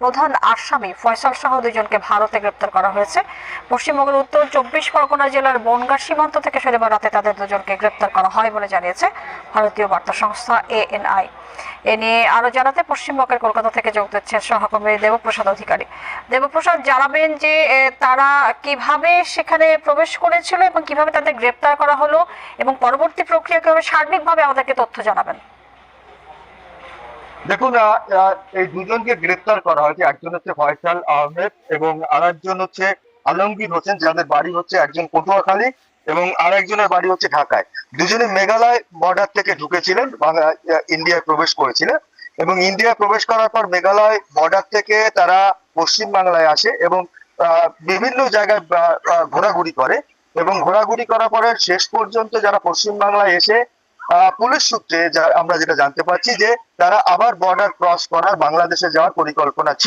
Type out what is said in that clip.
প্রধান আসামি ফয়সাল সহ দুজনকে ভারতে গ্রেপ্তার করা হয়েছে। পশ্চিমবঙ্গের উত্তর 24 পরগনা জেলার বনগাঁ সীমান্ত থেকে শনিবার রাতে তাদের দুজনকে গ্রেপ্তার করা হয় বলে জানিয়েছে ভারতীয় বার্তা সংস্থা ANI। এ নিয়ে আরো জানাতে পশ্চিমবঙ্গের কলকাতা থেকে যোগ দিচ্ছেন সহকর্মী দেবপ্রসাদ অধিকারী। দেবপ্রসাদ, জানাবেন যে তারা কিভাবে সেখানে প্রবেশ করেছিল এবং কিভাবে তাদের গ্রেপ্তার করা হলো এবং পরবর্তী প্রক্রিয়া কিভাবে, সার্বিকভাবে আমাদেরকে তথ্য জানাবেন। দেখুন, এই দুজনকে গ্রেপ্তার করা হয়েছে। একজন হচ্ছে ফয়সাল আহমেদ এবং আরেকজন হচ্ছে আলমগীর হোসেন, যাদের বাড়ি হচ্ছে একজন পটুয়াখালী এবং আরেকজনের বাড়ি হচ্ছে ঢাকায়। দুজনে মেঘালয় বর্ডার থেকে ঢুকেছিলেন, ইন্ডিয়ায় প্রবেশ করেছিলেন এবং ইন্ডিয়ায় প্রবেশ করার পর মেঘালয় বর্ডার থেকে তারা পশ্চিম বাংলায় আসে এবং বিভিন্ন জায়গায় ঘোরাঘুরি করে এবং ঘোরাঘুরি করার পরে শেষ পর্যন্ত যারা পশ্চিম বাংলায় এসে পুলিশ সূত্রে আমরা যেটা জানতে পারছি যে তারা আবার বর্ডার ক্রস করার বাংলাদেশে যাওয়ার পরিকল্পনা ছিল।